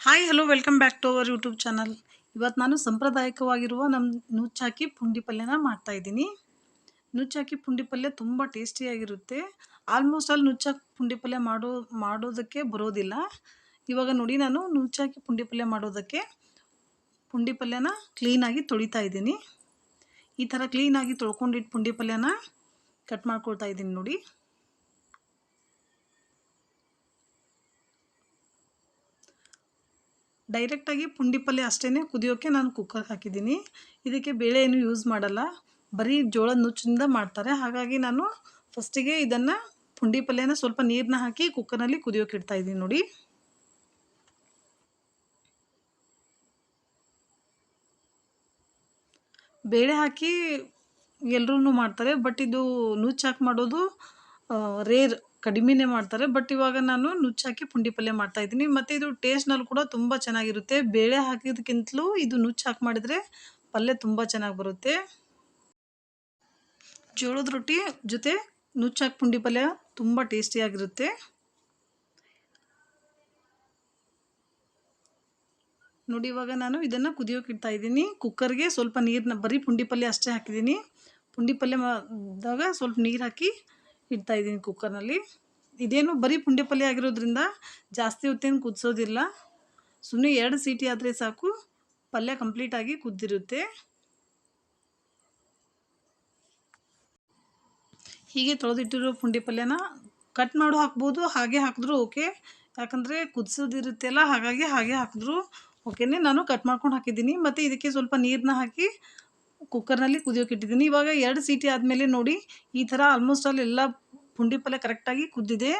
Hi hello welcome back to our YouTube channel. ಇವತ್ತು ನಾನು ಸಾಂಪ್ರದಾಯಿಕವಾಗಿರುವ ನಮ್ಮ ನುಚ್ಚಾಕಿ ಪುಂಡಿ ಪಲ್ಯನ ಮಾಡ್ತಾಯಿದ್ದೀನಿ. ನುಚ್ಚಾಕಿ ಪುಂಡಿ ಪಲ್ಯ ತುಂಬ ಟೇಸ್ಟಿಯಾಗಿರುತ್ತೆ. ಆಲ್ಮೋಸ್ಟ್ ಆಲ್ ನುಚ್ಚಾಕಿ ಪುಂಡಿ ಪಲ್ಯ ಮಾಡೋದಕ್ಕೆ ಬರೋದಿಲ್ಲ. ಇವಾಗ ನೋಡಿ, ನಾನು ನುಚ್ಚಾಕಿ ಪುಂಡಿ ಪಲ್ಯ ಮಾಡೋದಕ್ಕೆ ಪುಂಡಿ ಪಲ್ಯನ ಕ್ಲೀನಾಗಿ ತೊಳಿತಾ ಇದ್ದೀನಿ. ಈ ಥರ ಕ್ಲೀನಾಗಿ ತೊಳ್ಕೊಂಡಿಟ್ಟು ಪುಂಡಿ ಪಲ್ಯನ ಕಟ್ ಮಾಡ್ಕೊಳ್ತಾ ಇದ್ದೀನಿ ನೋಡಿ. ಡೈರೆಕ್ಟಾಗಿ ಪುಂಡಿ ಪಲ್ಯ ಅಷ್ಟೇ ಕುದಿಯೋಕ್ಕೆ ನಾನು ಕುಕ್ಕರ್ ಹಾಕಿದ್ದೀನಿ. ಇದಕ್ಕೆ ಬೇಳೆ ಏನು ಯೂಸ್ ಮಾಡಲ್ಲ, ಬರೀ ಜೋಳದ ನುಚ್ಚಿಂದ ಮಾಡ್ತಾರೆ. ಹಾಗಾಗಿ ನಾನು ಫಸ್ಟಿಗೆ ಇದನ್ನು ಪುಂಡಿ ಪಲ್ಯನ ಸ್ವಲ್ಪ ನೀರನ್ನ ಹಾಕಿ ಕುಕ್ಕರ್ನಲ್ಲಿ ಕುದಿಯೋಕೆ ಇಡ್ತಾ ಇದ್ದೀನಿ ನೋಡಿ. ಬೇಳೆ ಹಾಕಿ ಎಲ್ಲರೂ ಮಾಡ್ತಾರೆ, ಬಟ್ ಇದು ನುಚ್ಚು ಹಾಕಿ ಮಾಡೋದು ರೇರ್, ಕಡಿಮೆನೇ ಮಾಡ್ತಾರೆ. ಬಟ್ ಇವಾಗ ನಾನು ನುಚ್ಚು ಹಾಕಿ ಪುಂಡಿ ಪಲ್ಯ ಮಾಡ್ತಾಯಿದ್ದೀನಿ. ಮತ್ತು ಇದು ಟೇಸ್ಟ್ನಲ್ಲಿ ಕೂಡ ತುಂಬ ಚೆನ್ನಾಗಿರುತ್ತೆ. ಬೇಳೆ ಹಾಕಿದ್ದಕ್ಕಿಂತಲೂ ಇದು ನುಚ್ಚು ಹಾಕಿ ಮಾಡಿದರೆ ಪಲ್ಯ ತುಂಬ ಚೆನ್ನಾಗಿ ಬರುತ್ತೆ. ಜೋಳದ ರೊಟ್ಟಿ ಜೊತೆ ನುಚ್ಚು ಹಾಕಿ ಪುಂಡಿ ಪಲ್ಯ ತುಂಬ ಟೇಸ್ಟಿಯಾಗಿರುತ್ತೆ ನೋಡಿ. ಇವಾಗ ನಾನು ಇದನ್ನು ಕುದಿಯೋಕೆ ಇಡ್ತಾ ಇದ್ದೀನಿ. ಕುಕ್ಕರ್ಗೆ ಸ್ವಲ್ಪ ನೀರನ್ನ, ಬರೀ ಪುಂಡಿ ಪಲ್ಯ ಅಷ್ಟೇ ಹಾಕಿದ್ದೀನಿ. ಪುಂಡಿ ಪಲ್ಯ ಮಾಡಿದಾಗ ಸ್ವಲ್ಪ ನೀರು ಹಾಕಿ ಇಡ್ತಾ ಇದ್ದೀನಿ ಕುಕ್ಕರ್ನಲ್ಲಿ. ಇದೇನು ಬರೀ ಪುಂಡಿ ಪಲ್ಯ ಆಗಿರೋದ್ರಿಂದ ಜಾಸ್ತಿ ಹೊತ್ತೇನು ಕುದಿಸೋದಿಲ್ಲ. ಸುಮ್ಮನೆ 2 ಸೀಟಿ ಆದರೆ ಸಾಕು, ಪಲ್ಯ ಕಂಪ್ಲೀಟಾಗಿ ಕುದ್ದಿರುತ್ತೆ. ಹೀಗೆ ತೊಳೆದಿಟ್ಟಿರೋ ಪುಂಡಿ ಪಲ್ಯನ ಕಟ್ ಮಾಡಿ ಹಾಕ್ಬೋದು, ಹಾಗೆ ಹಾಕಿದ್ರೂ ಓಕೆ. ಯಾಕಂದರೆ ಕುದಿಸೋದಿರುತ್ತೆಲ್ಲ, ಹಾಗಾಗಿ ಹಾಗೆ ಹಾಕಿದ್ರೂ ಓಕೆನೇ. ನಾನು ಕಟ್ ಮಾಡ್ಕೊಂಡು ಹಾಕಿದ್ದೀನಿ. ಮತ್ತು ಇದಕ್ಕೆ ಸ್ವಲ್ಪ ನೀರನ್ನ ಹಾಕಿ ಕುಕ್ಕರ್ನಲ್ಲಿ ಕುದಿಯೋಕೆ ಇಟ್ಟಿದ್ದೀನಿ. ಇವಾಗ 2 ಸೀಟಿ ಆದಮೇಲೆ ನೋಡಿ, ಈ ಥರ ಆಲ್ಮೋಸ್ಟ್ ಆಲ್ ಎಲ್ಲ ಪುಂಡಿ ಪಲ್ಯ ಕರೆಕ್ಟಾಗಿ ಕುದ್ದಿದೆ.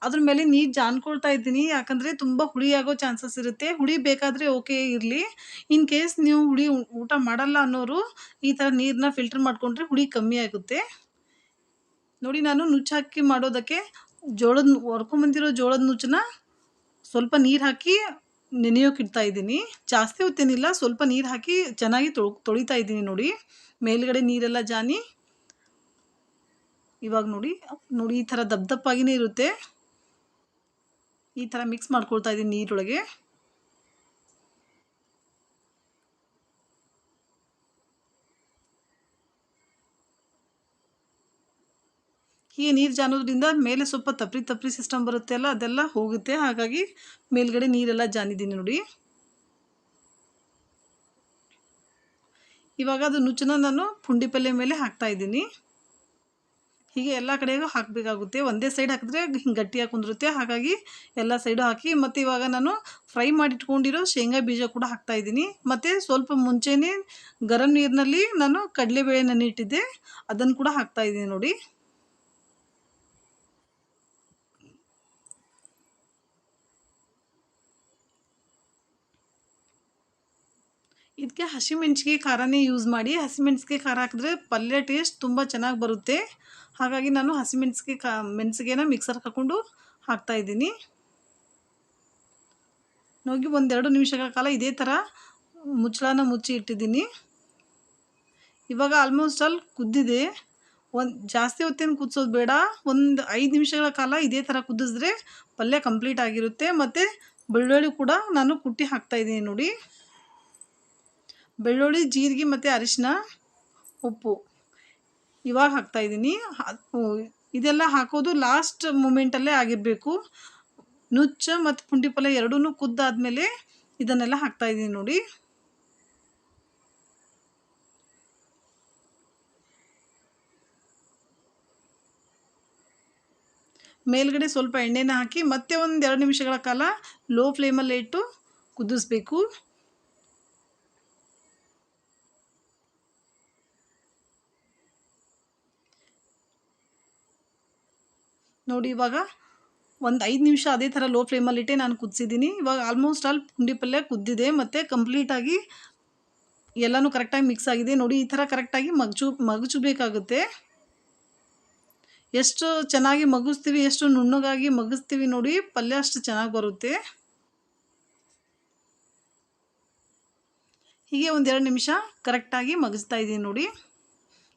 ಅದ್ರ ಮೇಲೆ ನೀರು ಜಾನ್ಕೊಳ್ತಾ ಇದ್ದೀನಿ, ಯಾಕಂದರೆ ತುಂಬ ಹುಳಿ ಆಗೋ ಚಾನ್ಸಸ್ ಇರುತ್ತೆ. ಹುಳಿ ಬೇಕಾದರೆ ಓಕೆ ಇರಲಿ. ಇನ್ ಕೇಸ್ ನೀವು ಹುಳಿ ಊಟ ಮಾಡಲ್ಲ ಅನ್ನೋರು ಈ ಥರ ನೀರನ್ನ ಫಿಲ್ಟರ್ ಮಾಡಿಕೊಂಡ್ರೆ ಹುಳಿ ಕಮ್ಮಿ ಆಗುತ್ತೆ ನೋಡಿ. ನಾನು ನುಚ್ಚು ಹಾಕಿ ಮಾಡೋದಕ್ಕೆ ಹೊರ್ಕೊಂಬಂದಿರೋ ಜೋಳದ ನುಚ್ಚನ್ನ ಸ್ವಲ್ಪ ನೀರು ಹಾಕಿ ನೆನೆಯೋಕೆ ಇಡ್ತಾ ಇದ್ದೀನಿ. ಜಾಸ್ತಿ ಹೊತ್ತೇನಿಲ್ಲ, ಸ್ವಲ್ಪ ನೀರು ಹಾಕಿ ಚೆನ್ನಾಗಿ ತೊಳಿತಾ ಇದ್ದೀನಿ ನೋಡಿ. ಮೇಲ್ಗಡೆ ನೀರೆಲ್ಲ ಜಾನಿ ಇವಾಗ ನೋಡಿ ಈ ಥರ ದಪ್ಪ ದಪ್ಪಾಗಿನೇ ಇರುತ್ತೆ. ಈ ಥರ ಮಿಕ್ಸ್ ಮಾಡ್ಕೊಳ್ತಾ ಇದ್ದೀನಿ ನೀರೊಳಗೆ. ಹೀಗೆ ನೀರು ಜಾನೋದ್ರಿಂದ ಮೇಲೆ ಸ್ವಲ್ಪ ತಪ್ರಿ ಸಿಸ್ಟಮ್ ಬರುತ್ತೆ ಅಲ್ಲ, ಅದೆಲ್ಲ ಹೋಗುತ್ತೆ. ಹಾಗಾಗಿ ಮೇಲ್ಗಡೆ ನೀರೆಲ್ಲ ಜಾನಿದ್ದೀನಿ ನೋಡಿ. ಇವಾಗ ಅದು ನುಚ್ಚನ್ನ ನಾನು ಪುಂಡಿ ಪಲ್ಯ ಮೇಲೆ ಹಾಕ್ತಾ ಇದ್ದೀನಿ. ಹೀಗೆ ಎಲ್ಲ ಕಡೆಗೂ ಹಾಕಬೇಕಾಗುತ್ತೆ. ಒಂದೇ ಸೈಡ್ ಹಾಕಿದ್ರೆ ಹಿಂಗೆ ಗಟ್ಟಿಯಾಗಿ ಕುಂದಿರುತ್ತೆ. ಹಾಗಾಗಿ ಎಲ್ಲ ಸೈಡು ಹಾಕಿ, ಮತ್ತು ಇವಾಗ ನಾನು ಫ್ರೈ ಮಾಡಿಟ್ಕೊಂಡಿರೋ ಶೇಂಗಾ ಬೀಜ ಕೂಡ ಹಾಕ್ತಾ ಇದ್ದೀನಿ. ಮತ್ತು ಸ್ವಲ್ಪ ಮುಂಚೆನೇ ಗರಂ ನೀರಿನಲ್ಲಿ ನಾನು ಕಡಲೆಬೇಳೆ ನೆನೆಯಿಟ್ಟಿದ್ದೆ, ಅದನ್ನು ಕೂಡ ಹಾಕ್ತಾ ಇದ್ದೀನಿ ನೋಡಿ. ಇದಕ್ಕೆ ಹಸಿಮೆಣ್ಸಿಗೆ ಖಾರನೇ ಯೂಸ್ ಮಾಡಿ. ಹಸಿಮೆಣ್ಸಿಗೆ ಖಾರ ಹಾಕಿದ್ರೆ ಪಲ್ಯ ಟೇಸ್ಟ್ ತುಂಬ ಚೆನ್ನಾಗಿ ಬರುತ್ತೆ. ಹಾಗಾಗಿ ನಾನು ಮೆಣಸಿಗೆನ ಮಿಕ್ಸರ್ಗೆ ಹಾಕ್ಕೊಂಡು ಹಾಕ್ತಾಯಿದ್ದೀನಿ ನೋಡಿ. 1-2 ನಿಮಿಷಗಳ ಕಾಲ ಇದೇ ಥರ ಮುಚ್ಚಳನ ಮುಚ್ಚಿ ಇಟ್ಟಿದ್ದೀನಿ. ಇವಾಗ ಆಲ್ಮೋಸ್ಟ್ ಆಲ್ ಕುದ್ದಿದೆ. ಜಾಸ್ತಿ ಹೊತ್ತೇನು ಕುದಿಸೋದು ಬೇಡ, 5 ನಿಮಿಷಗಳ ಕಾಲ ಇದೇ ಥರ ಕುದಿಸಿದ್ರೆ ಪಲ್ಯ ಕಂಪ್ಲೀಟ್ ಆಗಿರುತ್ತೆ. ಮತ್ತು ಬೆಳ್ಳುಳ್ಳಿ ಕೂಡ ನಾನು ಕುಟ್ಟಿ ಹಾಕ್ತಾಯಿದ್ದೀನಿ ನೋಡಿ. ಬೆಳ್ಳುಳ್ಳಿ, ಜೀರಿಗೆ ಮತ್ತು ಅರಿಶಿನ, ಉಪ್ಪು ಇವಾಗ ಹಾಕ್ತಾಯಿದ್ದೀನಿ. ಇದೆಲ್ಲ ಹಾಕೋದು ಲಾಸ್ಟ್ ಮೂಮೆಂಟಲ್ಲೇ ಆಗಿರಬೇಕು. ನುಚ್ಚು ಮತ್ತು ಪುಂಡಿ ಪಲ್ಯ ಎರಡೂ ಕುದ್ದಾದಮೇಲೆ ಇದನ್ನೆಲ್ಲ ಹಾಕ್ತಾಯಿದ್ದೀನಿ ನೋಡಿ. ಮೇಲ್ಗಡೆ ಸ್ವಲ್ಪ ಎಣ್ಣೆನ ಹಾಕಿ ಮತ್ತೆ 1-2 ನಿಮಿಷಗಳ ಕಾಲ ಲೋ ಫ್ಲೇಮಲ್ಲೇ ಇಟ್ಟು ಕುದಿಸ್ಬೇಕು ನೋಡಿ. ಇವಾಗ 5 ನಿಮಿಷ ಅದೇ ಥರ ಲೋ ಫ್ಲೇಮಲ್ಲಿಟ್ಟೆ ನಾನು ಕುದಿಸಿದ್ದೀನಿ. ಇವಾಗ ಆಲ್ಮೋಸ್ಟ್ ಆಲ್ ಪುಂಡಿ ಪಲ್ಯ ಕುದ್ದಿದೆ ಮತ್ತು ಕಂಪ್ಲೀಟಾಗಿ ಎಲ್ಲನೂ ಕರೆಕ್ಟಾಗಿ ಮಿಕ್ಸ್ ಆಗಿದೆ ನೋಡಿ. ಈ ಥರ ಕರೆಕ್ಟಾಗಿ ಮಗಚಬೇಕಾಗುತ್ತೆ. ಎಷ್ಟು ಚೆನ್ನಾಗಿ ಮಗಿಸ್ತೀವಿ, ಎಷ್ಟು ನುಣ್ಣಗಾಗಿ ಮಗಿಸ್ತೀವಿ ನೋಡಿ, ಪಲ್ಯ ಅಷ್ಟು ಚೆನ್ನಾಗಿ ಬರುತ್ತೆ. ಹೀಗೆ 1-2 ನಿಮಿಷ ಕರೆಕ್ಟಾಗಿ ಮಗಿಸ್ತಾ ಇದ್ದೀನಿ ನೋಡಿ.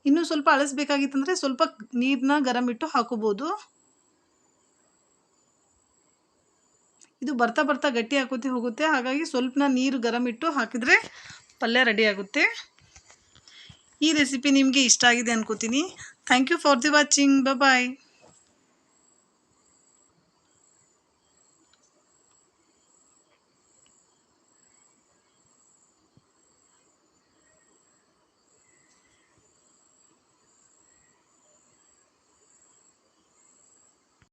ಇನ್ನೂ ಸ್ವಲ್ಪ ಅಳಿಸ್ಬೇಕಾಗಿತ್ತಂದರೆ ಸ್ವಲ್ಪ ನೀರನ್ನ ಗರಂ ಇಟ್ಟು ಹಾಕೋಬೋದು. ಇದು ಬರ್ತಾ ಬರ್ತಾ ಗಟ್ಟಿ ಹಾಕೋತಿ ಹೋಗುತ್ತೆ. ಹಾಗಾಗಿ ಸ್ವಲ್ಪ ನೀರು ಗರಂ ಇಟ್ಟು ಹಾಕಿದರೆ ಪಲ್ಯ ರೆಡಿ ಆಗುತ್ತೆ. ಈ ರೆಸಿಪಿ ನಿಮಗೆ ಇಷ್ಟ ಆಗಿದೆ ಅನ್ಕೋತೀನಿ. Thank you for the watching. Bye.